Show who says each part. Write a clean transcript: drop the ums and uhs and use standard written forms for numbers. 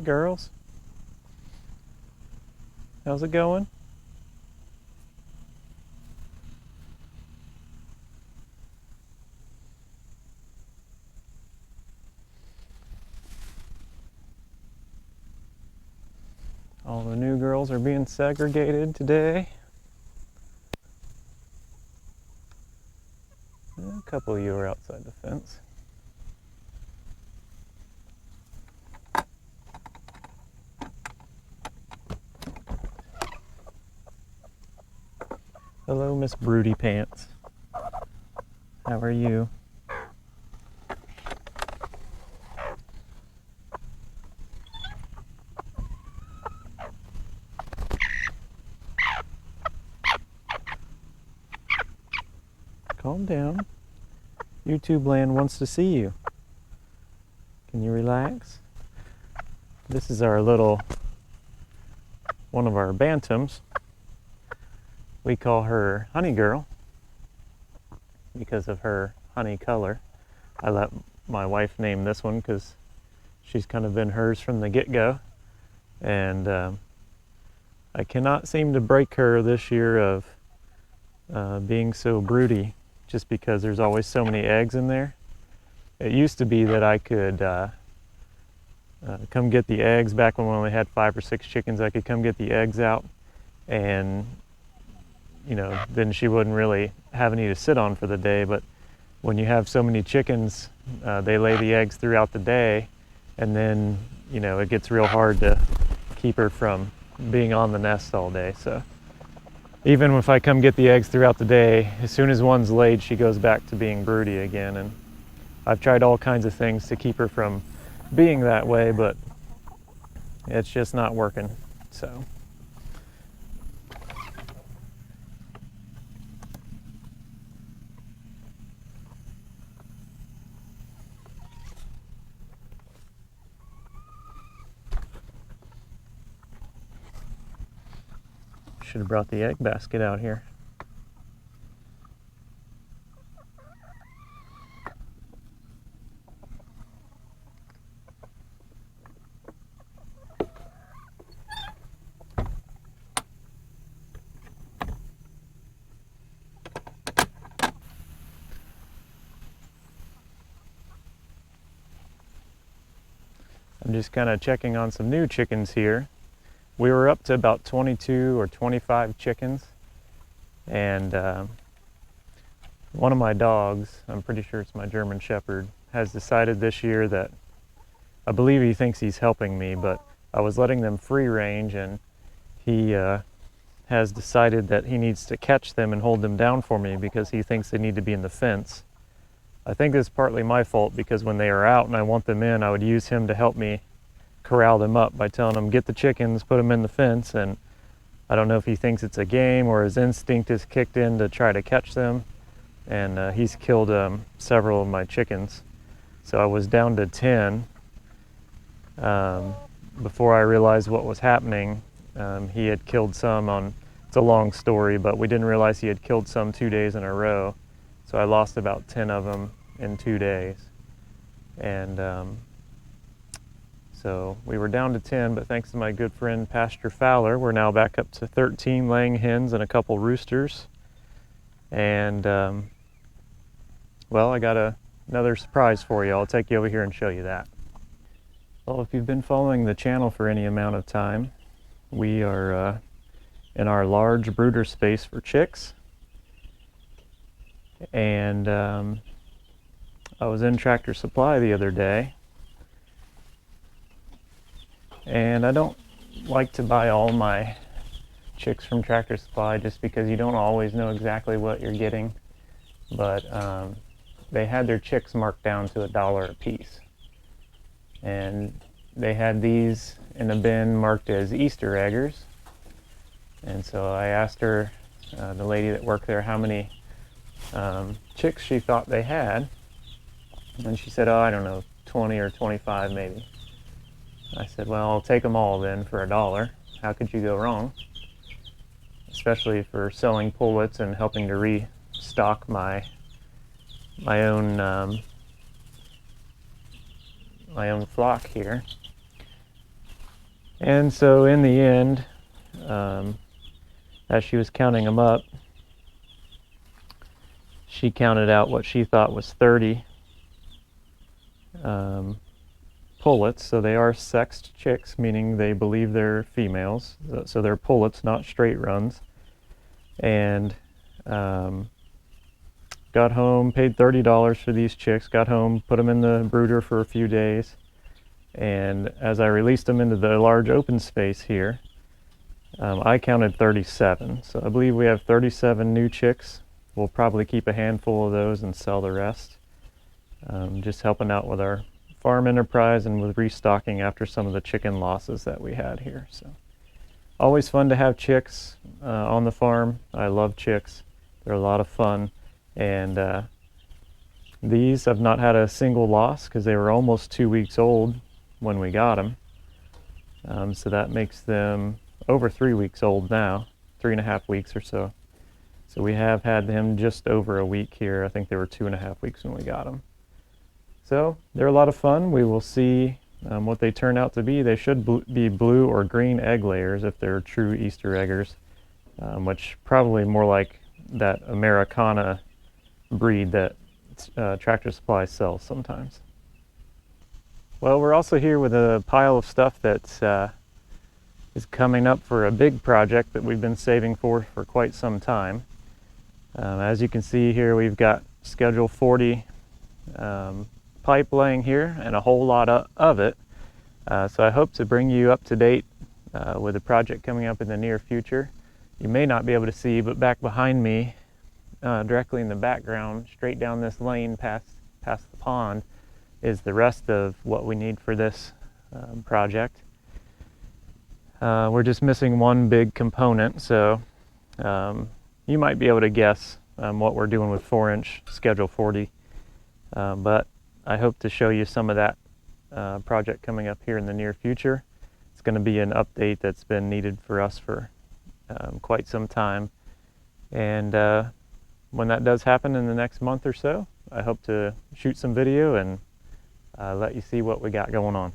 Speaker 1: Girls, how's it going? All the new girls are being segregated today. A couple of you are outside the fence. Hello, Miss Broody Pants. How are you? Calm down. YouTube land wants to see you. Can you relax? This is our little, one of our bantams. We call her Honey Girl because of her honey color. I let my wife name this one because she's kind of been hers from the get-go. And I cannot seem to break her this year of being so broody, just because there's always so many eggs in there. It used to be that I could come get the eggs back when we only had 5 or 6 chickens. I could come get the eggs out, and you know, then she wouldn't really have any to sit on for the day. But when you have so many chickens, they lay the eggs throughout the day, and then you know it gets real hard to keep her from being on the nest all day. So even if I come get the eggs throughout the day, as soon as one's laid, she goes back to being broody again. And I've tried all kinds of things to keep her from being that way, but it's just not working. So should have brought the egg basket out here. I'm just kind of checking on some new chickens here. We were up to about 22 or 25 chickens, and one of my dogs, I'm pretty sure it's my German Shepherd, has decided this year that, I believe he thinks he's helping me, but I was letting them free range, and he has decided that he needs to catch them and hold them down for me because he thinks they need to be in the fence. I think it's partly my fault, because when they are out and I want them in, I would use him to help me corral them up by telling him, get the chickens, put them in the fence. And I don't know if he thinks it's a game or his instinct is kicked in to try to catch them. And he's killed several of my chickens. So I was down to 10 before I realized what was happening. He had killed some on, it's a long story, but we didn't realize he had killed some 2 days in a row. So I lost about 10 of them in 2 days. And so we were down to 10, but thanks to my good friend Pastor Fowler, we're now back up to 13 laying hens and a couple roosters. And well, I got another surprise for you. I'll take you over here and show you that. Well, if you've been following the channel for any amount of time, we are in our large brooder space for chicks. And I was in Tractor Supply the other day, and I don't like to buy all my chicks from Tractor Supply just because you don't always know exactly what you're getting. But they had their chicks marked down to $1 a piece, and they had these in a bin marked as Easter eggers. And so I asked her, the lady that worked there, how many chicks she thought they had, and she said, oh, I don't know, 20 or 25 maybe. I said, well, I'll take them all then for $1. How could you go wrong? Especially for selling pullets and helping to restock my own flock here. And so in the end, as she was counting them up, she counted out what she thought was 30 pullets. So they are sexed chicks, meaning they believe they're females. So they're pullets, not straight runs. And got home, paid $30 for these chicks, got home, put them in the brooder for a few days. And as I released them into the large open space here, I counted 37. So I believe we have 37 new chicks. We'll probably keep a handful of those and sell the rest. Just helping out with our farm enterprise and with restocking after some of the chicken losses that we had here. So always fun to have chicks on the farm. I love chicks. They're a lot of fun. And these have not had a single loss because they were almost 2 weeks old when we got them. So that makes them over 3 weeks old now, 3.5 weeks or so. So we have had them just over a week here. I think they were 2.5 weeks when we got them. So they're a lot of fun. We will see what they turn out to be. They should be blue or green egg layers if they're true Easter eggers, which probably more like that Americana breed that Tractor Supply sells sometimes. Well, we're also here with a pile of stuff that is coming up for a big project that we've been saving for quite some time. As you can see here, we've got Schedule 40 pipe laying here and a whole lot of it. So I hope to bring you up to date with a project coming up in the near future. You may not be able to see, but back behind me, directly in the background, straight down this lane past the pond, is the rest of what we need for this project. We're just missing one big component, so you might be able to guess what we're doing with 4-inch Schedule 40, but I hope to show you some of that project coming up here in the near future. It's going to be an update that's been needed for us for quite some time, and when that does happen in the next month or so, I hope to shoot some video and let you see what we got going on.